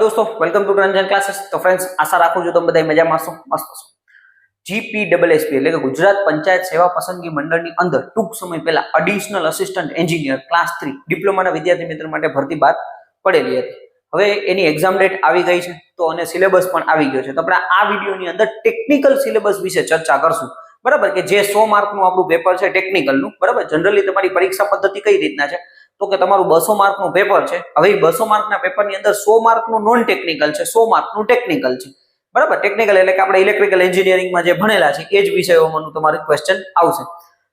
दोस्तों, welcome to Ranjan classes. तो friends, आशा राखું છું તમે બધા મજામાં હશો, મસ્ત હશો। GPSSB એટલે કે ગુજરાત પંચાયત સેવા પસંદગી મંડળની અંદર ટૂંક સમય પહેલા એડિશનલ અસિસ્ટન્ટ એન્જિનિયર ક્લાસ 3 ડિપ્લોમાના વિદ્યાર્થી મિત્રો માટે ભરતી બહાર પડેલી હતી। હવે એની એક્ઝામ ડેટ આવી ગઈ છે તો અને સિલેબસ પણ આવી ગયો છે। તો આપણે આ વિડિયોની અંદર ટેકનિકલ સિલેબસ વિશે ચર્ચા કરશું, બરાબર, કે જે 100 માર્કનું આપણું પેપર છે ટેકનિકલનું, બરાબર। જનરલી તમારી પરીક્ષા પદ્ધતિ કઈ રીતના છે તો કે તમારું 200 માર્કનું પેપર છે। હવે 200 માર્કના પેપરની અંદર 100 માર્કનું નોન ટેકનિકલ છે, 100 માર્કનું ટેકનિકલ છે, બરાબર। ટેકનિકલ એટલે કે આપણે ઇલેક્ટ્રિકલ એન્જિનિયરિંગમાં જે ભણેલા છે એ જ વિષયોમાંનું તમારું ક્વેશ્ચન આવશે।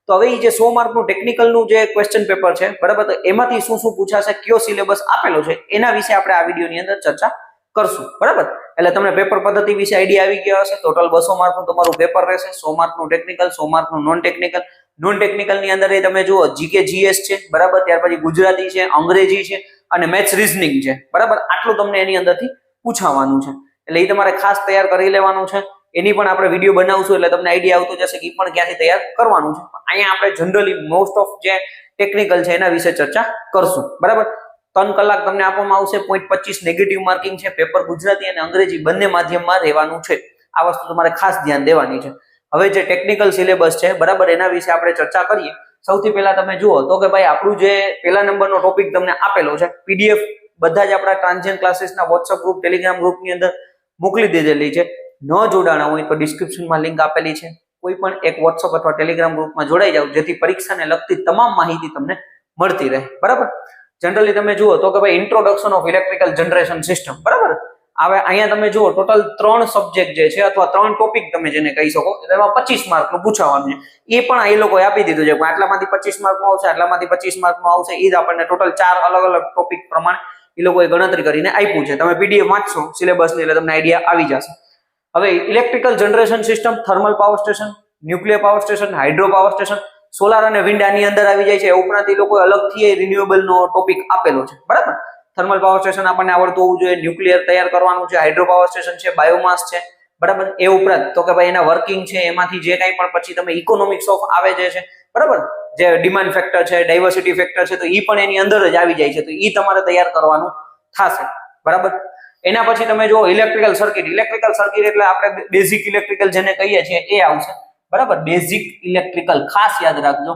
તો હવે જે 100 માર્કનું ટેકનિકલનું જે ક્વેશ્ચન પેપર છે, બરાબર, તો એમાંથી શું શું પૂછાશે, કયો સિલેબસ આપેલો છે એના વિશે આપણે આ વિડિયોની અંદર ચર્ચા કરશું, બરાબર। એટલે તમને પેપર પદ્ધતિ વિશે આઈડિયા આવી ગયો હશે। ટોટલ 200 માર્કનું તમારું પેપર રહેશે, 100 માર્કનું ટેકનિકલ, 100 માર્કનું નોન ટેકનિકલ। નોન ટેકનિકલ ની અંદર તમે જુઓ જીકે જીએસ છે, બરાબર, ત્યાર પછી ગુજરાતી છે, અંગ્રેજી છે અને મેથ્સ રીઝનિંગ છે, બરાબર। આટલું તમને એની અંદરથી પૂછાવાનું છે, એટલે એ તમારે ખાસ તૈયાર કરી લેવાનું છે। એની પણ આપણે વિડીયો બનાવશું એટલે તમને આઈડિયા આવતો જશે કે એ પણ ક્યાંથી તૈયાર કરવાનું છે। અહીંયા આપણે જનરલી મોસ્ટ ઓફ જે ટેકનિકલ છે એના વિશે ચર્ચા કરશું, બરાબર। 3 કલાક તમને આપવામાં આવશે, 0.25 નેગેટિવ માર્કિંગ છે, પેપર ગુજરાતી અને અંગ્રેજી બંને માધ્યમમાં રહેવાનું છે। આ વસ્તુ તમારે ખાસ ધ્યાન દેવાની છે। હવે જે ટેકનિકલ સિલેબસ છે, બરાબર, એના વિશે આપણે ચર્ચા કરીએ। સૌથી પહેલા તમે જુઓ તો કે ભાઈ આપણું જે પહેલા નંબરનો ટોપિક તમને આપેલો છે, પીડીએફ બધા જ આપણા ટ્રાન્ઝેક્શન ક્લાસીસના WhatsApp ગ્રુપ, ટેલિગ્રામ ગ્રુપની અંદર મોકલી દીધેલી છે। ન જોડાણા હોય તો ડિસ્ક્રિપ્શનમાં લિંક આપેલી છે, કોઈ પણ એક WhatsApp અથવા ટેલિગ્રામ ગ્રુપમાં જોડાઈ જાવ જેથી પરીક્ષાને લગતી તમામ માહિતી તમને મળતી રહે, બરાબર। જનરલી તમે જુઓ તો કે ભાઈ introduction of electrical generation system, બરાબર। હવે અહીંયા તમે જુઓ ટોટલ 3 સબ્જેક્ટ જે છે અથવા 3 ટોપિક તમે જેને કહી શકો, એમાં 25 માર્કનું પૂછાવાનું છે। એ પણ એ લોકોએ આપી દીધું છે, આટલામાંથી 25 માર્કનું આવશે, આટલામાંથી 25 માર્કનું આવશે। એ જ આપણને ટોટલ 4 અલગ અલગ ટોપિક પ્રમાણે એ લોકોએ ગણતરી કરીને આપ્યું છે। તમે પીડીએફ વાંચશો સિલેબસની એટલે તમને આઈડિયા આવી જશે। હવે electrical generation system, thermal power station, nuclear power station, hydro power station, solar અને વિન્ડ આની અંદર આવી જાય છે। એ ઉપરાંત એ લોકોએ અલગથી રિન્યુએબલ નો ટોપિક આપેલો છે, બરાબર। થર્મલ પાવર સ્ટેશન આપણને આવડતું હોવું જોઈએ, ન્યુક્લિયર તૈયાર કરવાનું છે, હાઇડ્રો પાવર સ્ટેશન છે, બાયોમાસ છે, બરાબર। એ ઉપરાંત તો કે ભાઈ એના વર્કિંગ છે, એમાંથી જે કંઈ પણ પછી તમે ઇકોનોમિક્સ ઓફ આવે જે છે, બરાબર, જે ડિમાન્ડ ફેક્ટર છે, ડાયવર્સિટી ફેક્ટર છે, તો એ પણ એની અંદર જ આવી જાય છે, તો એ તમારે તૈયાર કરવાનું થશે, બરાબર। એના પછી તમે જો ઇલેક્ટ્રિકલ સર્કિટ, ઇલેક્ટ્રિકલ સર્કિટ એટલે આપણે બેઝિક ઇલેક્ટ્રિકલ જેને કહીએ છીએ એ આવશે, બરાબર। બેઝિક ઇલેક્ટ્રિકલ ખાસ યાદ રાખજો।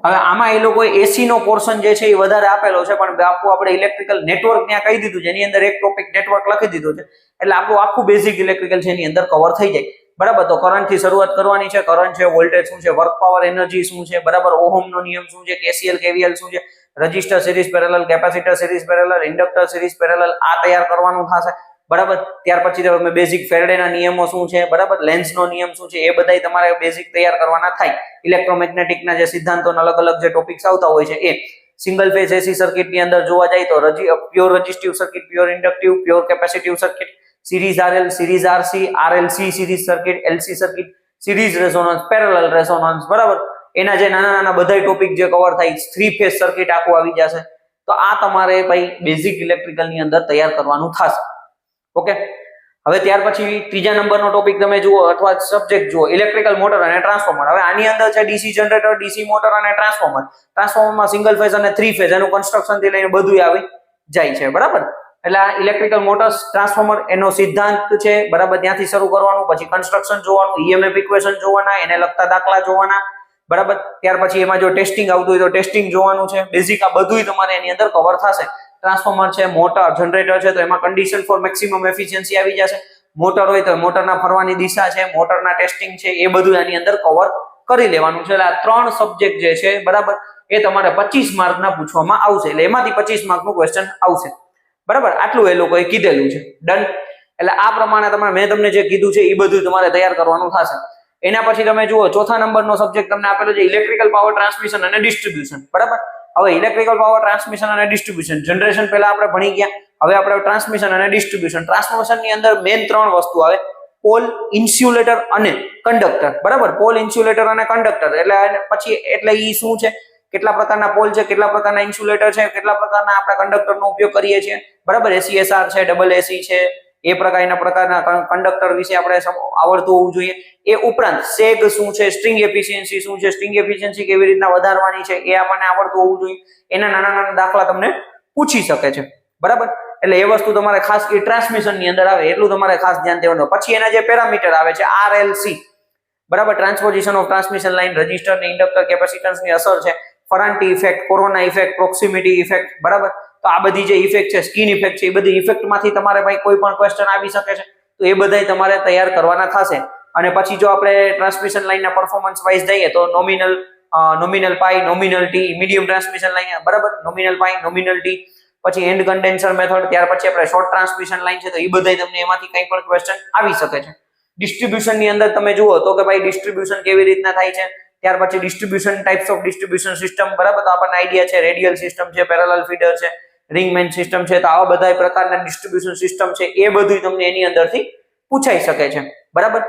હવે આમાં એ લોકો એસી નો પોર્શન જે છે એ વધારે આપેલો છે, પણ આપણે ઇલેક્ટ્રિકલ નેટવર્ક ત્યાં કહી દીધું છે, એની અંદર એક ટોપિક નેટવર્ક લખી દીધું છે, એટલે આપણું આખું બેઝિક ઇલેક્ટ્રિકલ છે એની અંદર કવર થઈ જાય, બરાબર। તો કરંટ થી શરૂઆત કરવાની છે, કરંટ છે, વોલ્ટેજ શું છે, વર્ક પાવર એનર્જી શું છે, બરાબર, ઓહમ નો નિયમ શું છે, કેસીએલ કેવીએલ શું છે, register series parallel, capacitor series parallel, inductor series parallel, આ તૈયાર કરવાનું થશે, બરાબર। ત્યાર પછી તમે બેઝિક ફેરેડેના નિયમો શું છે, બરાબર, લેન્ઝનો નિયમ શું છે, એ બધાય તમારે બેઝિક તૈયાર કરવાના થાય। ઇલેક્ટ્રોમેગ્નેટિકના જે સિદ્ધાંતોના અલગ અલગ જે ટોપિક્સ આવતા હોય છે એ સિંગલ ફેઝ એસી સર્કિટની અંદર જોવા જાય તો pure resistive circuit, pure inductive, pure capacitive circuit, series RL, series RC, RLC series circuit, LC circuit, series resonance, parallel resonance, બરાબર। એના જે નાના નાના બધાય ટોપિક જે કવર થાય, 3 ફેઝ સર્કિટ આખું આવી જશે। તો આ તમારે ભાઈ બેઝિક ઇલેક્ટ્રિકલ ની અંદર તૈયાર કરવાનું થશે, ઓકે। હવે ત્યાર પછી ત્રીજા નંબરનો ટોપિક તમે જુઓ અથવા સબ્જેક્ટ જુઓ, ઇલેક્ટ્રિકલ મોટર અને ટ્રાન્સફોર્મર। હવે આની અંદર છે ડીસી જનરેટર, ડીસી મોટર અને ટ્રાન્સફોર્મર। ટ્રાન્સફોર્મરમાં સિંગલ ફેઝ અને 3 ફેઝ એનું કન્સ્ટ્રક્શન થી લઈને બધું આવી જાય છે, બરાબર। એટલે આ ઇલેક્ટ્રિકલ મોટર્સ, ટ્રાન્સફોર્મર એનો સિદ્ધાંત છે, બરાબર, ત્યાંથી શરૂ કરવાનું, પછી કન્સ્ટ્રક્શન જોવાનું, ઈએમએફ ઇક્વેશન જોવાના, એને લગતા દાખલા જોવાના, બરાબર। ત્યાર પછી એમાં જો ટેસ્ટિંગ આવતું હોય તો ટેસ્ટિંગ જોવાનું છે, બેઝિક આ બધુંય તમારે એની અંદર કવર થશે। ટ્રાન્સફોર્મર છે, મોટર, જનરેટર છે, તો એમાં કન્ડિશન ફોર મેક્સિમમ એફિશિયન્સી આવી જશે। મોટર હોય તો મોટરના ફરવાની દિશા છે, મોટરના ટેસ્ટિંગ છે, એ બધું આની અંદર કવર કરી લેવાનું છે। એટલે આ 3 સબ્જેક્ટ જે છે, બરાબર, એ તમારે 25 માર્કના પૂછવામાં આવશે, એટલે એમાંથી 25 માર્કનું ક્વેશ્ચન આવશે, બરાબર। આટલું એ લોકોએ કીધેલું છે, ડન। એટલે આ પ્રમાણે મેં તમને જે કીધું છે એ બધું તમારે તૈયાર કરવાનું થશે। એના પછી તમે જુઓ ચોથા નંબરનો સબ્જેક્ટ તમને આપેલો છે ઇલેક્ટ્રિકલ પાવર ટ્રાન્સમિશન અને ડિસ્ટ્રીબ્યુશન, બરાબર। હવે ઇલેક્ટ્રિકલ પાવર ટ્રાન્સમિશન અને ડિસ્ટ્રીબ્યુશન, જનરેશન પહેલા આપણે ભણી ગયા, હવે આપણે ટ્રાન્સમિશન અને ડિસ્ટ્રીબ્યુશન। ટ્રાન્સમિશન ની અંદર મેઇન 3 વસ્તુ આવે, પોલ, ઇન્સ્યુલેટર અને કંડક્ટર, બરાબર। પોલ, ઇન્સ્યુલેટર અને કંડક્ટર એટલે પછી એટલે ઈ શું છે, કેટલા પ્રકારના પોલ છે, કેટલા પ્રકારના ઇન્સ્યુલેટર છે, કેટલા પ્રકારના આપણે કંડક્ટરનો ઉપયોગ કરીએ છીએ, બરાબર। એસીએસઆર છે, ડબલ એસી છે, એ પ્રકારના કંડક્ટર વિશે આપણે આવડતું હોવું જોઈએ। એ ઉપરાંત સેગ શું છે, સ્ટ્રિંગ એફિશિયન્સી શું છે, સ્ટ્રિંગ એફિશિયન્સી કેવી રીતના વધારવાની છે એ આપણને આવડતું હોવું જોઈએ। એના નાના નાના દાખલા તમને પૂછી શકે છે, બરાબર. એટલે એ વસ્તુ તમારે ખાસ એ ટ્રાન્સમિશન ની અંદર આવે એટલું તમારે ખાસ ધ્યાન દેવાનું. પછી એના જે પેરામીટર આવે છે RLC, બરાબર, transposition of transmission line, resistor ને ઇન્ડક્ટર કેપેસિટન્સ ની અસર છે, Ferranti effect, corona effect, proximity effect, બરાબર. તો આ બધી જે ઇફેક્ટ છે, સ્કિન ઇફેક્ટ છે, એ બધી ઇફેક્ટ માંથી તમારે ભાઈ કોઈ પણ ક્વેશ્ચન આવી શકે છે. તો એ બધાય તમારે તૈયાર કરવાના થશે. અને પછી જો આપણે ટ્રાન્સમિશન લાઇનના પરફોર્મન્સ વાઇઝ જઈએ તો nominal pi, nominal T, medium transmission line, બરાબર, નોમિનલ પાઈ, નોમિનલ ટી, પછી એન્ડ કન્ડેન્સર મેથડ, ત્યાર પછી આપણે શોર્ટ ટ્રાન્સમિશન લાઇન છે, તો એ બધાય તમને એમાંથી કંઈ પણ ક્વેશ્ચન આવી શકે છે. ડિસ્ટ્રીબ્યુશન ની અંદર તમે જુઓ તો કે ભાઈ ડિસ્ટ્રીબ્યુશન કેવી રીતના થાય છે, ત્યાર પછી distribution, types of distribution system, બરાબર. તો આપણને આઈડિયા છે રેડિયલ સિસ્ટમ છે, પેરેલલ ફીડર છે, રિંગ મેન સિસ્ટમ છે. તો આવા બધા પ્રકારના ડિસ્ટ્રીબ્યુશન સિસ્ટમ છે, એ બધું તમને એની અંદરથી પૂછાઈ શકે છે, બરાબર.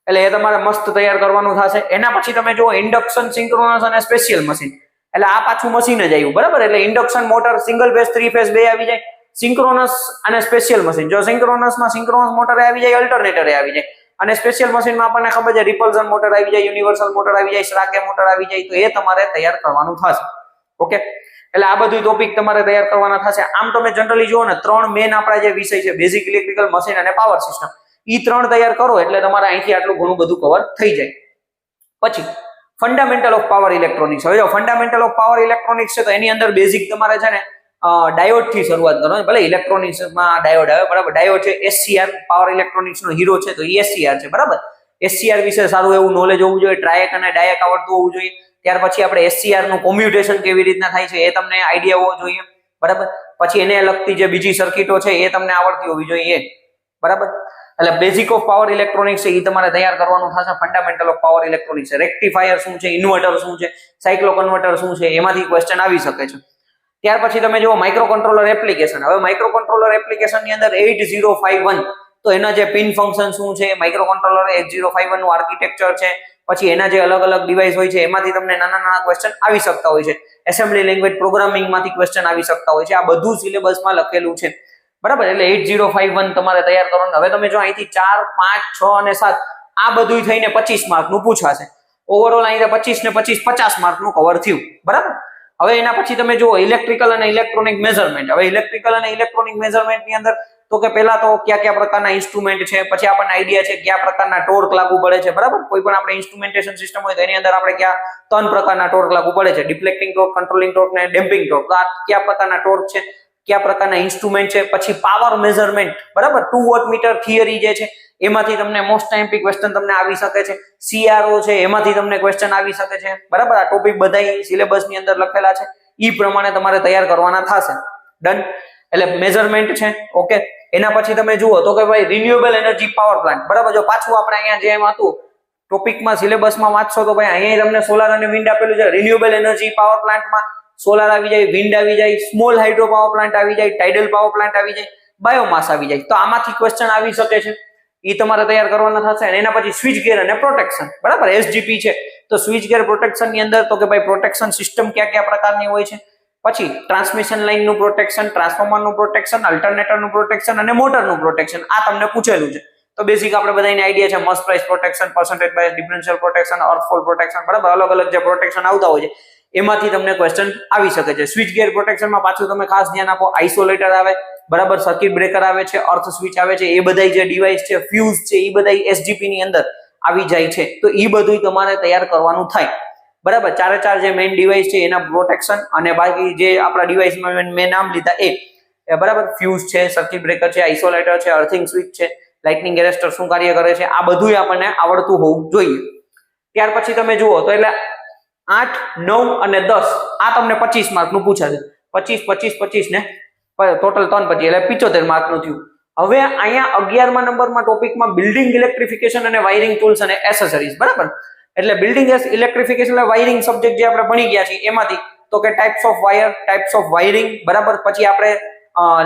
એટલે એ તમારે મસ્ત તૈયાર કરવાનું થશે. એના પછી તમે જુઓ ઇન્ડક્શન, સિંક્રોનસ અને સ્પેશિયલ મશીન. એટલે આ પાછું મશીન જ આવ્યું, બરાબર. એટલે induction motor single phase, 3 phase બે આવી જાય, સિંક્રોનસ અને સ્પેશિયલ મશીન. જો સિંક્રોનસમાં સિંક્રોનસ મોટર આવી જાય, અલ્ટરનેટર આવી જાય, અને સ્પેશિયલ મશીનમાં આપણને ખબર છે રિપલ્ઝન મોટર આવી જાય, યુનિવર્સલ મોટર આવી જાય, શ્રાગે મોટર આવી જાય. તો એ તમારે તૈયાર કરવાનું થશે. ઓકે, એટલે આ બધું ટોપિક તમારે તૈયાર કરવાના થશે. આમ તમે જનરલી જુઓ ને 3 મેન આપણા જે વિષય છે, બેઝિક ઇલેક્ટ્રિકલ, મશીન અને પાવર સિસ્ટમ, ઈ 3 તૈયાર કરો એટલે તમારે અહીંથી આટલું ઘણું બધું કવર થઈ જાય. પછી ફંડામેન્ટલ ઓફ પાવર ઇલેક્ટ્રોનિક્સ. હવે જો ફંડામેન્ટલ ઓફ પાવર ઇલેક્ટ્રોનિક્સ છે તો એની અંદર બેઝિક તમારે છે ને ડાયોડ થી શરૂઆત કરવાની. ભલે ઇલેક્ટ્રોનિક્સ માં ડાયોડ આવે, બરાબર. ડાયોડ છે SCR, પાવર ઇલેક્ટ્રોનિક્સ નો હીરો છે, તો SCR છે, બરાબર. SCR વિશે સારું એવું નોલેજ હોવું જોઈએ, ટ્રાયક અને ડાયક આવડતું હોવું જોઈએ. ત્યાર પછી આપણે SCR નું કોમ્યુટેશન કેવી રીતના થાય છે એ તમને આઈડિયા હોવો જોઈએ, બરાબર. પછી એને લગતી જે બીજી સર્કિટો છે એ તમને આવડતી હોવી જોઈએ, બરાબર. એટલે બેઝિક ઓફ પાવર ઇલેક્ટ્રોનિક્સ છે એ તમારે તૈયાર કરવાનું થશે. Fundamental of power electronics, rectifier શું છે, ઇન્વર્ટર શું છે, સાયક્લો કન્વર્ટર શું છે, એમાંથી ક્વેશ્ચન આવી શકે છે. ત્યાર પછી તમે જુઓ માઇક્રો કંટ્રોલર એપ્લિકેશન. હવે માઇક્રો કંટ્રોલર એપ્લિકેશન ની અંદર 8051, તો એના જે પિન ફંક્શન શું છે, માઇક્રો કંટ્રોલર 8051 નું આર્કિટેક્ચર છે, પછી એના જે અલગ અલગ ડિવાઇસ હોય છે એમાંથી તમને નાના ક્વેશ્ચન આવી શકતા હોય છે. એસેમ્બલી લેંગ્વેજ પ્રોગ્રામિંગ માંથી ક્વેશ્ચન આવી શકતા હોય છે. આ બધું સિલેબસમાં લખેલું છે, બરાબર. એટલે 8051 તમારે તૈયાર કરવાનું. હવે તમે જો અહીંથી 4, 5, 6 અને 7 આ બધું થઈને 25 માર્ક નું પૂછાશે. ઓવરઓલ અહીં 25 ને 25 50 માર્ક નું કવર થયું, બરાબર. હવે એના પછી તમે જુઓ ઇલેક્ટ્રિકલ અને ઇલેક્ટ્રોનિક મેઝરમેન્ટ. હવે ઇલેક્ટ્રિકલ અને ઇલેક્ટ્રોનિક મેઝરમેન્ટ ની અંદર તો કે પહેલા તો કયા પ્રકારના ઇન્સ્ટ્રુમેન્ટ છે, પછી આપણને આઈડિયા છે કયા પ્રકારના ટોર્ક લાગુ પડે છે, બરાબર. કોઈ પણ આપણે ઇન્સ્ટ્રુમેન્ટેશન સિસ્ટમ હોય તો એની અંદર આપણે કયા 3 પ્રકારના ટોર્ક લાગુ પડે છે, ડિફ્લેક્ટિંગ ટોર્ક, કંટ્રોલિંગ ટોર્ક ને ડેમ્પિંગ ટોર્ક. તો આ કયા પ્રકારના ટોર્ક છે, કયા પ્રકારના ઇન્સ્ટ્રુમેન્ટ છે. પછી પાવર મેઝરમેન્ટ, બરાબર. 2 વોટ મીટર થિયરી જે છે એમાંથી તમને મોસ્ટ ટાઈમ્પી ક્વેશ્ચન તમને આવી શકે છે. CRO છે એમાંથી તમને ક્વેશ્ચન આવી શકે છે, બરાબર. આ ટોપિક બધા સિલેબસ ની અંદર લખેલા છે, ઈ પ્રમાણે તમારે તૈયાર કરવાના થશે. ડન. એટલે મેઝરમેન્ટ છે, ઓકે. એના પછી તમે જુઓ તો કે ભાઈ રિન્યુએબલ એનર્જી પાવર પ્લાન્ટ, બરાબર. જો પાછું આપણે અહીંયા જેમ હતું ટોપિકમાં સિલેબસમાં વાંચશો તો ભાઈ અહીંયા તમને સોલાર અને વિન્ડ આપેલું છે. રિન્યુએબલ એનર્જી પાવર પ્લાન્ટમાં સોલાર આવી જાય, વિન્ડ આવી જાય, સ્મોલ હાઇડ્રો પાવર પ્લાન્ટ આવી જાય, ટાઇડલ પાવર પ્લાન્ટ આવી જાય, બાયોમાસ આવી જાય. તો આમાંથી ક્વેશ્ચન આવી શકે છે, એ તમારે તૈયાર કરવાના થશે. અને એના પછી સ્વિચ ગેર અને પ્રોટેક્શન, બરાબર. SGP છે તો સ્વિચ ગેર પ્રોટેક્શન ની અંદર તો કે ભાઈ પ્રોટેક્શન સિસ્ટમ કયા પ્રકારની હોય છે, પછી ટ્રાન્સમિશન લાઇન નું પ્રોટેક્શન, ટ્રાન્સફોર્મર નું પ્રોટેક્શન, અલ્ટરનેટર નું પ્રોટેક્શન અને મોટર નું પ્રોટેક્શન. આ તમને પૂછેલું છે. તો બેઝિક આપણે બધાને આઈડિયા છે મસ્ટ price protection, percentage bias, differential protection, earth fault protection, બરાબર. અલગ અલગ જે પ્રોટેક્શન આવતા હોય છે એમાંથી તમને ક્વેશ્ચન આવી શકે છે. સ્વિચ ગેર પ્રોટેક્શનમાં પાછું તમે ખાસ ધ્યાન આપો, આઇસોલેટર આવે, બરાબર, સર્કિટ બ્રેકર આવે છે, અર્થ સ્વિચ આવે છે, એ બધા જે ડિવાઇસ છે, ફ્યુઝ છે, એ બધા SGP ની અંદર આવી જાય છે. તો એ બધું તમારે તૈયાર કરવાનું થાય, બરાબર. 4 જે મેઇન ડિવાઇસ છે એના પ્રોટેક્શન, અને બાકી જે આપણા ડિવાઇસમાં મેં નામ લીધા એ બરાબર. ફ્યુઝ છે, સર્કિટ બ્રેકર છે, આઇસોલેટર છે, અર્થિંગ સ્વિચ છે, લાઇટનિંગ એરેસ્ટર શું કાર્ય કરે છે, આ બધું આપણને આવડતું હોવું જોઈએ. ત્યાર પછી તમે જુઓ તો એટલે 8, 9 અને 10 આ તમને 25 માર્ક નું પૂછાશે. 25, 25, 25 ને ટોટલ 3 25 એટલે 75 માર્ક નું થયું. હવે અહીંયા 11મા નંબરમાં ટોપિકમાં બિલ્ડિંગ ઇલેક્ટ્રિફિકેશન અને વાયરિંગ ટૂલ્સ અને એસેસરીઝ, બરાબર. એટલે બિલ્ડિંગ ઇલેક્ટ્રિફિકેશન એટલે વાયરિંગ સબ્જેક્ટ જે આપણે ભણી ગયા છીએ એમાંથી તો કે types of wire, types of wiring, બરાબર. પછી આપણે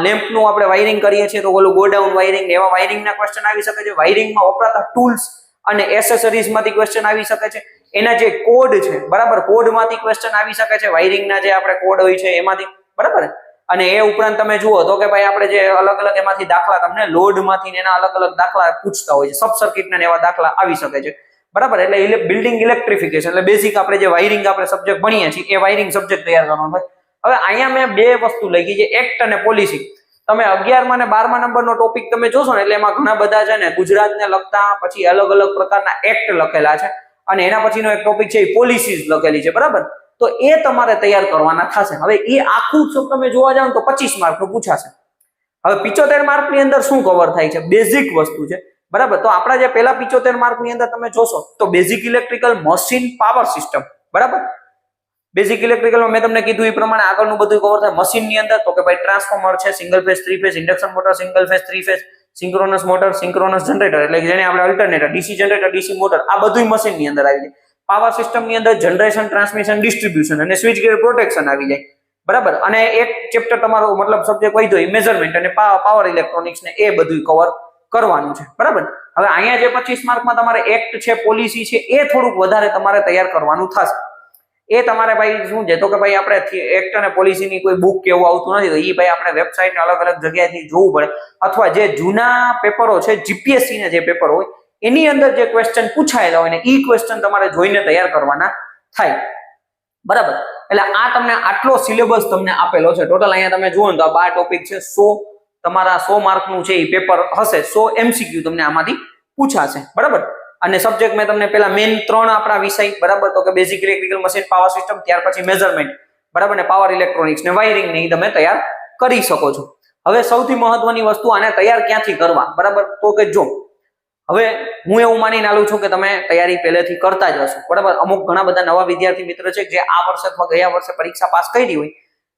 લેમ્પ નું આપણે વાયરિંગ કરીએ છીએ તો ઓલું ગોડાઉન વાયરિંગ, એવા વાયરિંગ ના ક્વેશ્ચન આવી શકે છે. વાયરિંગમાં વપરાતા ટૂલ્સ અને એસેસરીઝ માંથી ક્વેશ્ચન આવી શકે છે. એના જે કોડ છે, બરાબર, કોડ માંથી ક્વેશ્ચન આવી શકે છે. વાયરિંગ ના જે આપણે કોડ હોય છે એમાંથી, બરાબર. અને એ ઉપરાંત તમે જુઓ તો કે ભાઈ આપણે જે અલગ અલગ એમાંથી દાખલા તમને લોડ માંથી એના અલગ અલગ દાખલા પૂછતા હોય છે. સબ સર્કિટ ના એવા દાખલા આવી શકે છે, બરાબર. એટલે બિલ્ડિંગ ઇલેક્ટ્રિફિકેશન એટલે બેઝિક આપણે જે વાયરિંગ આપણે સબ્જેક્ટ ભણીએ છીએ એ વાયરિંગ સબ્જેક્ટ તૈયાર કરવાનો હોય. હવે અહીંયા મેં બે વસ્તુ લખી છે, એક્ટ અને પોલિસી. તમે 11મા અને 12મા નંબરનો ટોપિક તમે જોશો ને એટલે એમાં ઘણા બધા છે ને ગુજરાતને લગતા પછી અલગ અલગ પ્રકારના એક્ટ લખેલા છે અને એના પછીનો એક ટોપિક છે એ પોલિસીઝ લખેલી છે, બરાબર. તો એ તમારે તૈયાર કરવાના થશે. હવે એ આખું તમે જોવા જાવ તો 25 માર્કનું પૂછાશે. હવે 75 માર્કની અંદર શું કવર થાય છે? બેઝિક વસ્તુ છે, બરાબર. તો આપણા જે પેલા 75 માર્કની અંદર તમે જોશો તો basic electrical machine power system, બરાબર. બેઝિક ઇલેક્ટ્રિકલમાં મેં તમને કીધું એ પ્રમાણે આગળનું બધું કવર થાય. મશીનની અંદર તો કે ભાઈ ટ્રાન્સફોર્મર છે, single phase, three phase, induction motor, single phase, three phase, synchronous motor, synchronous generator એટલે કે જેને આપણે alternator, DC generator, DC motor, આ બધું મશીનની અંદર આવી જાય. પાવર સિસ્ટમની અંદર જનરેશન, ટ્રાન્સમિશન, ડિસ્ટ્રીબ્યુશન અને સ્વિચ ગેર પ્રોટેક્શન આવી જાય, બરાબર. અને એક ચેપ્ટર તમારો મતલબ સબ્જેક્ટ હોય તો એ મેઝરમેન્ટ અને પાવર ઇલેક્ટ્રોનિક્સ ને એ બધું કવર કરવાનું છે, બરાબર. હવે અહીંયા જે 25 માર્કમાં તમારે એક્ટ છે, પોલિસી છે, એ થોડુંક વધારે તમારે તૈયાર કરવાનું થશે. એ તમારે ભાઈ શું છે તો કે ભાઈ આપણે એક્ટ અને પોલિસીની કોઈ બુક કે એવું આવતું નથી, તો એ ભાઈ આપણે વેબસાઇટને અલગ અલગ જગ્યાએથી જોવું પડે, અથવા જે જૂના પેપરો છે, જીપીએસસી ના જે પેપર હોય એની અંદર જે ક્વેશ્ચન પૂછાયેલા હોય ને એ ક્વેશ્ચન તમારે જોઈને તૈયાર કરવાના થાય, બરાબર. એટલે આ તમને આટલો સિલેબસ તમને આપેલો છે. ટોટલ અહીંયા તમે જુઓ ને તો આ 12 ટોપિક છે. 100 તમારા 100 માર્કનું છે એ પેપર હશે. 100 એમસીક્યુ તમને આમાંથી પૂછાશે, બરાબર. અને સબ્જેક્ટ મેં તમને પેલા મેઇન 3 આપણા વિષય, બરાબર, તો કે basic electrical machine power system, ત્યાર પછી મેઝરમેન્ટ, બરાબર, ને પાવર ઇલેક્ટ્રોનિક્સ ને વાયરિંગ ને તમે તૈયાર કરી શકો છો. હવે સૌથી મહત્વની વસ્તુ આને તૈયાર ક્યાંથી કરવા, બરાબર, તો કે જો હવે હું એવું માનીને આલું છું કે તમે તૈયારી પહેલેથી કરતા જ હશો, બરાબર. અમુક ઘણા બધા નવા વિદ્યાર્થી મિત્ર છે જે આ વર્ષે અથવા ગયા વર્ષે પરીક્ષા પાસ કરી હોય,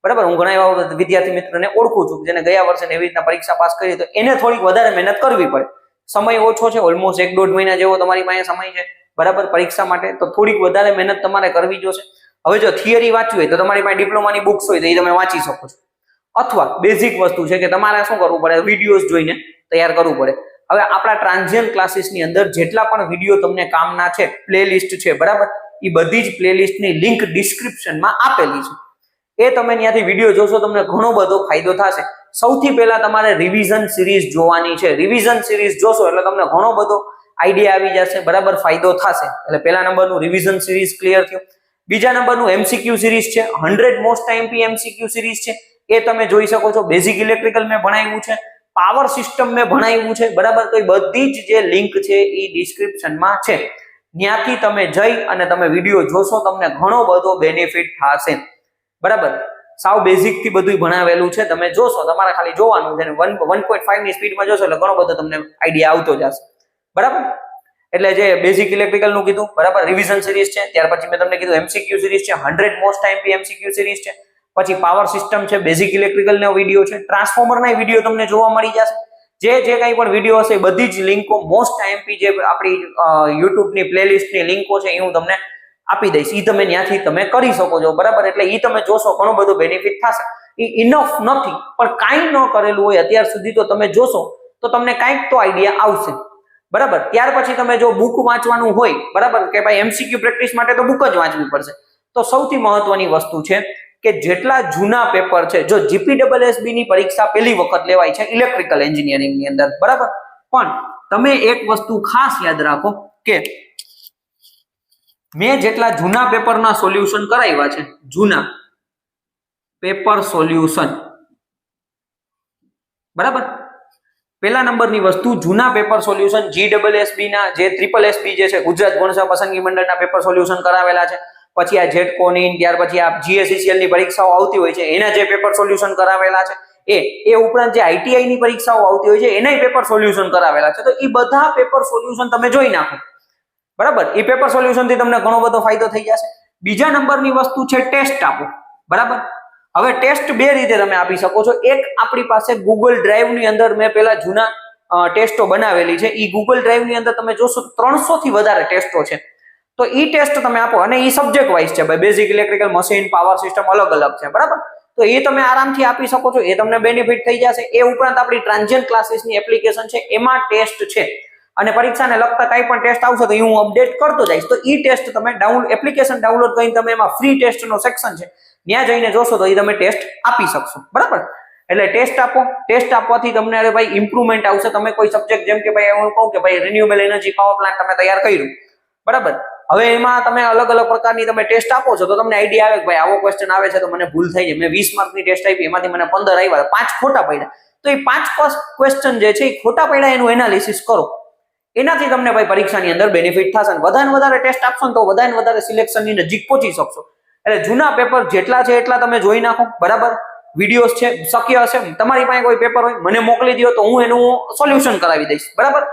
બરાબર. હું ઘણા એવા વિદ્યાર્થી મિત્રોને ઓળખું છું જેને ગયા વર્ષે એવી રીતના પરીક્ષા પાસ કરી, તો એને થોડીક વધારે મહેનત કરવી પડે. સમય ઓછો છે, ઓલમોસ્ટ 1-1.5 મહિના જેવો તમારી પાસે સમય છે, બરાબર, પરીક્ષા માટે. તો થોડીક વધારે મહેનત તમારે કરવી જોશે. હવે જો થિયરી વાંચવી હોય તો તમારી પાસે ડિપ્લોમાની બુક્સ હોય તો એ તમે વાંચી શકો છો, અથવા બેઝિક વસ્તુ છે કે તમારે શું કરવું પડે, વિડીયોઝ જોઈને તૈયાર કરવું પડે. હવે આપણા ટ્રાન્ઝિયન્ટ ક્લાસીસની અંદર જેટલા પણ વિડીયો તમને કામના છે, પ્લેલિસ્ટ છે, બરાબર, એ બધી જ પ્લેલિસ્ટની લિંક ડિસ્ક્રિપ્શનમાં આપેલી છે. એ તમે ત્યાંથી વિડીયો જોશો તમને ઘણો બધો ફાયદો થશે. સૌથી પહેલા તમારે રિવિઝન સિરીઝ જોવાની છે. રિવિઝન સિરીઝ જોશો એટલે તમને ઘણો બધો આઈડિયા આવી જશે, બરાબર, ફાયદો થશે. એટલે પહેલા નંબરનું રિવિઝન સિરીઝ ક્લિયર થયું. બીજા નંબરનું એમસીક્યુ સિરીઝ છે, 100 મોસ્ટ આઈએમપી એમસીક્યુ સિરીઝ છે, એ તમે જોઈ શકો છો. બેઝિક ઇલેક્ટ્રિકલ મેં ભણાવ્યું છે, પાવર સિસ્ટમ મેં ભણાવ્યું છે, બરાબર. તો એ બધી જ જે લિંક છે એ ડિસ્ક્રિપ્શનમાં છે. ત્યાંથી તમે જઈ અને તમે વિડીયો જોશો, તમને ઘણો બધો બેનિફિટ થશે, બરાબર. સાવ બેઝિક થી બધું ભણાવેલું છે, તમે જોશો, તમારે ખાલી જોવાનું છે. 1.5 ની સ્પીડમાં જોશો એટલે ઘણો બધો તમને આઈડિયા આવતો જશે, બરાબર. એટલે જે બેઝિક ઇલેક્ટ્રિકલ નું કીધું, બરાબર, રિવિઝન સિરીઝ છે. ત્યાર પછી મેં તમને કીધું એમસીક્યુ સિરીઝ છે, 100 મોસ્ટ આઈએમપી એમસીક્યુ સિરીઝ છે. પછી પાવર સિસ્ટમ છે, બેઝિક ઇલેક્ટ્રિકલ નો વિડીયો છે, ટ્રાન્સફોર્મર ના વિડીયો તમને જોવા મળી જશે. જે કઈ પણ વિડીયો હશે બધી જ લિંકો મોસ્ટ આઈએમપી જે આપણી યુટ્યુબ ની પ્લેલિસ્ટ ની લિંકો છે એ હું તમને આપી દઈશ. ઈ તમે ત્યાંથી તમે કરી શકો છો, બરાબર. એટલે ઈ તમે જોશો ઘણો બધો બેનિફિટ થશે. ઈ ઇનફ નથી, પણ કાંઈ ન કરેલું હોય અત્યાર સુધી તો તમે જોશો તો તમને કાંઈક તો આઈડિયા આવશે, બરાબર. ત્યાર પછી તમે જો બુક વાંચવાનું હોય, બરાબર, કે ભાઈ એમસીક્યુ પ્રેક્ટિસ માટે તો બુક જ વાંચવી પડશે, તો સૌથી મહત્વની વસ્તુ છે કે જેટલા જૂના પેપર છે, જો જીપીડબલ્યુએસબી ની પરીક્ષા પહેલી વખત લેવાય છે ઇલેક્ટ્રિકલ એન્જિનિયરિંગ ની અંદર, બરાબર, પણ તમે એક વસ્તુ ખાસ યાદ રાખો કે મેં જેટલા જૂના પેપરના સોલ્યુશન કરાવ્યા છે, જૂના પેપર સોલ્યુશન, બરાબર. પહેલા નંબરની વસ્તુ જૂના પેપર સોલ્યુશન જીડબલ્યુએસબી ના જે ટ્રિપલ એસબી જે છે ગુજરાત ગૌણ પસંદગી મંડળના પેપર સોલ્યુશન કરાવેલા છે. પછી આ જેટકોની, ત્યાર પછી આ જીએસસીસીએલ ની પરીક્ષાઓ આવતી હોય છે એના જે પેપર સોલ્યુશન કરાવેલા છે, એ ઉપરાંત જે આઈટીઆઈ ની પરીક્ષાઓ આવતી હોય છે એના પેપર સોલ્યુશન કરાવેલા છે. તો એ બધા પેપર સોલ્યુશન તમે જોઈ નાખો, બરાબર. એ પેપર સોલ્યુશન થી તમને ઘણો બધો ફાયદો થઈ જશે. બીજા નંબરની વસ્તુ છે ટેસ્ટ આપો, બરાબર. હવે ટેસ્ટ બે રીતે તમે આપી શકો છો. એક આપણી પાસે ગૂગલ ડ્રાઈવ ની અંદર મેં પેલા જૂના ટેસ્ટો બનાવેલી છે. એ ગૂગલ ડ્રાઈવ ની અંદર તમે જોશો 300 થી વધારે ટેસ્ટો છે. તો ઈ ટેસ્ટ તમે આપો અને ઈ સબ્જેક્ટ વાઇઝ છે, ભાઈ basic electrical machine power system અલગ અલગ છે, બરાબર. તો એ તમે આરામથી આપી શકો છો, એ તમને બેનિફિટ થઈ જશે. એ ઉપરાંત આપણી ટ્રાન્ઝિયન્ટ ક્લાસીસની એપ્લિકેશન છે, એમાં ટેસ્ટ છે અને પરીક્ષાને લગતા કઈ પણ ટેસ્ટ આવશે તો એ હું અપડેટ કરતો જઈશ. તો ઈ ટેસ્ટ તમે એપ્લિકેશન ડાઉનલોડ કરીને તમે એમાં ફ્રી ટેસ્ટનો સેક્શન છે, ત્યાં જઈને જોશો તો એ તમે ટેસ્ટ આપી શકશો, બરાબર. એટલે ટેસ્ટ આપો. ટેસ્ટ આપવાથી તમને અરે ભાઈ ઇમ્પ્રુવમેન્ટ આવશે. તમે કોઈ સબ્જેક્ટ જેમ કે ભાઈ હું કહું કે ભાઈ રિન્યુએબલ એનર્જી પાવર પ્લાન્ટ તમે તૈયાર કર્યું, બરાબર, હવે એમાં તમે અલગ અલગ પ્રકારની તમે ટેસ્ટ આપો છો તો તમને આઈડિયા આવે કે ભાઈ આવો ક્વેશ્ચન આવે છે તો મને ભૂલ થઈ જાય. મેં 20 માર્કની ટેસ્ટ આપી, એમાંથી મને 15 આવ્યા, 5 ખોટા પડ્યા, તો એ 5 ક્વેશ્ચન જે છે એ ખોટા પડ્યા એનું એનાલિસિસ કરો. એનાથી તમને ભાઈ પરીક્ષાની અંદર બેનિફિટ થશે અને વધારે ટેસ્ટ આપશો ને તો વધારે સિલેક્શનની નજીક પહોંચી શકશો. એટલે જૂના પેપર જેટલા છે એટલા તમે જોઈ નાખો, બરાબર. વિડીયોઝ છે, શક્ય હશે તમારી પાસે કોઈ પેપર હોય મને મોકલી દો તો હું એનું સોલ્યુશન કરાવી દઈશ, બરાબર.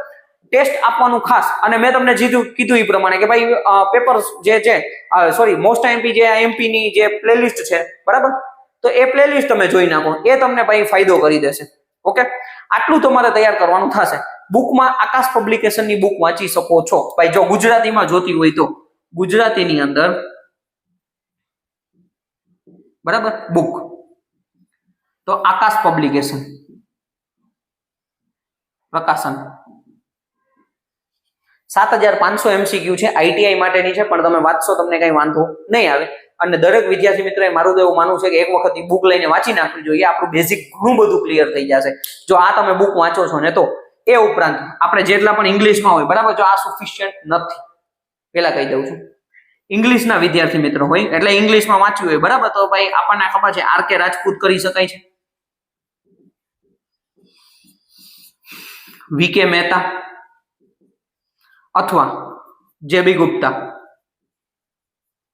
ટેસ્ટ આપવાનું ખાસ, અને મેં તમને કીધું એ પ્રમાણે કે ભાઈ પેપર જે છે સોરી મોસ્ટ એમપી જે એમપી ની જે પ્લેલિસ્ટ છે, બરાબર, તો એ પ્લેલિસ્ટ તમે જોઈ નાખો, એ તમને ભાઈ ફાયદો કરી દેશે. ઓકે, આટલું તમારે તૈયાર કરવાનું થશે. બુકમાં આકાશ પબ્લિકેશનની બુક વાંચી શકો છો ભાઈ. જો ગુજરાતીમાં જોતી હોય તો ગુજરાતીની અંદર, બરાબર, બુક તો આકાશ પબ્લિકેશન પ્રકાશન 7500 MCQ છે, આઈટીઆઈ માટેની છે, પણ તમે વાંચશો તમને કઈ વાંધો નહીં આવે. અને દરેક વિદ્યાર્થી મિત્રોએ મારું તો એવું માનવું છે કે એક વખત એ બુક લઈને વાંચી નાખવી જોઈએ, આપણું બેઝિક ઘણું બધું ક્લિયર થઈ જશે જો આ તમે બુક વાંચો છો ને. તો એ ઉપરાંત આપણે જેટલા પણ ઇંગ્લિશમાં હોય, બરાબર, જો આ સફિશિયન્ટ નથી, પેલા કહી દઉં છું, ઇંગ્લિશના વિદ્યાર્થી મિત્રો હોય એટલે ઇંગ્લિશમાં વાંચ્યું હોય, બરાબર, તો ભાઈ આપણને ખબર છે આરકે રાજપૂત કરી શકાય છે, વીકે મહેતા અથવા જેબી ગુપ્તા,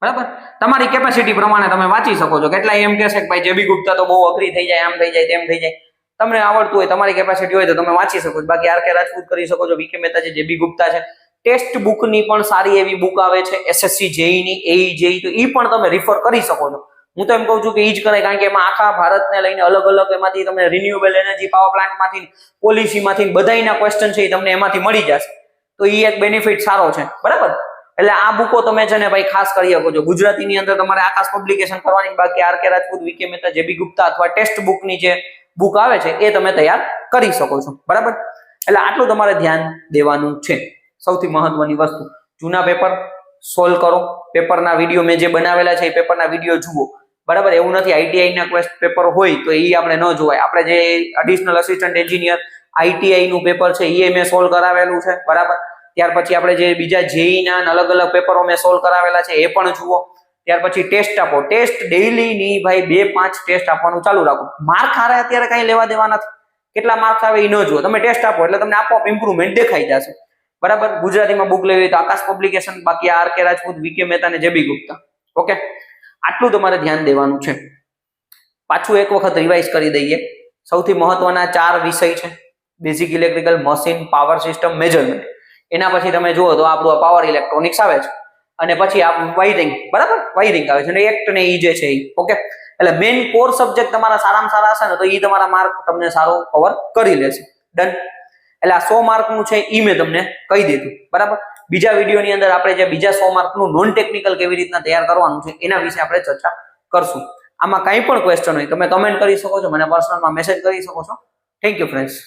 બરાબર. તમારી કેપેસિટી પ્રમાણે તમે વાંચી શકો છો. કેટલા એમ કહેશે કે ભાઈ જેબી ગુપ્તા તો બહુ અઘરી થઈ જાય, આમ થઈ જાય, તેમ થઈ જાય. તમને આવડતું હોય, તમારી કેપેસિટી હોય તો તમે વાંચી શકો છો. બાકી આરકે રાજપૂત કરી શકો છો, વીકે મહેતા છે, જેબી ગુપ્તા છે. ટેક્સ્ટ બુકની પણ સારી એવી બુક આવે છે, એસએસસી જેઈ ની, એઈ જેઈ, તો એ પણ તમે રિફર કરી શકો છો. હું તો એમ કહું છું કે એ જ કરાય, કારણ કે એમાં આખા ભારતને લઈને અલગ અલગ એમાંથી તમને રિન્યુએબલ એનર્જી પાવર પ્લાન્ટમાંથી, પોલિસીમાંથી બધાના ક્વેશ્ચન છે એ તમને એમાંથી મળી જશે. તો એ એક બેનિફિટ સારો છે, બરાબર. એટલે આ બુકો તમે છે ને ભાઈ ખાસ કરી શકો છો. ગુજરાતીની અંદર તમારે આકાશ પબ્લિકેશન કરવાની, બાકી આરકે રાજપૂત, વીકે મહેતા, જેબી ગુપ્તા અથવા ટેક્સ્ટ બુકની જે બુક આવે છે એ તમે તૈયાર કરી શકો છો, બરાબર. એટલે આટલું તમારે ધ્યાન દેવાનું છે. સૌથી મહત્વની વસ્તુ, જૂના પેપર સોલ્વ કરો, પેપરના વિડીયો મેં જે બનાવેલા છે એ પેપરના વિડીયો જુઓ, બરાબર. એવું નથી આઈટીઆઈ ના ક્વેશ્ચન પેપર હોય તો એ આપણે ન જોવાય. આપણે જે એડિશનલ અસિસ્ટન્ટ એન્જિનિયર આઈટીઆઈ નું પેપર છે એ મેં સોલ્વ કરાવેલું છે, બરાબર. ત્યાર પછી આપણે જે બીજા જેઈ ના અલગ અલગ પેપરો મેં સોલ્વ કરાવેલા છે એ પણ જુઓ. ત્યાર પછી ટેસ્ટ આપો, ટેસ્ટ ડેઈલી ની ભાઈ 2-5 ટેસ્ટ આપવાનું ચાલુ રાખો. માર્ક હારે અત્યારે કઈ લેવા દેવા નથી, કેટલા માર્ક્સ આવે એ ન જુઓ, તમે ટેસ્ટ આપો એટલે તમને આપોઆપ ઇમ્પ્રુવમેન્ટ દેખાઈ જશે, બરાબર. ગુજરાતીમાં બુક લેવી તો આકાશ પબ્લિકેશન, બાકી આરકે રાજપૂત, વીકે મહેતા ને જેબી ગુપ્તા. ઓકે, આટલું તમારે ધ્યાન દેવાનું છે. પાછું એક વખત રિવાઇઝ કરી દઈએ. સૌથી મહત્વના 4 વિષય છે, basic electrical, machine, power system, measurement. એના પછી તમે જુઓ તો આપણું પાવર ઇલેક્ટ્રોનિક્સ આવે છે, અને પછી આપણું વાયરિંગ, બરાબર, વાયરિંગ આવે છે, અને એક્ટ ને ઈ જે છે એ. ઓકે, એટલે મેઇન કોર સબ્જેક્ટ તમારા સારામાં સારા હશે ને તો ઈ તમારા માર્ક તમને સારો કવર કરી લેશે. ડન. એટલે આ 100 માર્કનું છે ઈ મેં તમને કહી દીધું, બરાબર. બીજા વિડીયોની અંદર આપણે જે બીજા 100 માર્કનું નોન ટેકનિકલ કેવી રીતના તૈયાર કરવાનું છે એના વિશે આપણે ચર્ચા કરશું. આમાં કંઈ પણ ક્વેશ્ચન હોય તમે કમેન્ટ કરી શકો છો, મને પર્સનલમાં મેસેજ કરી શકો છો. Thank you friends.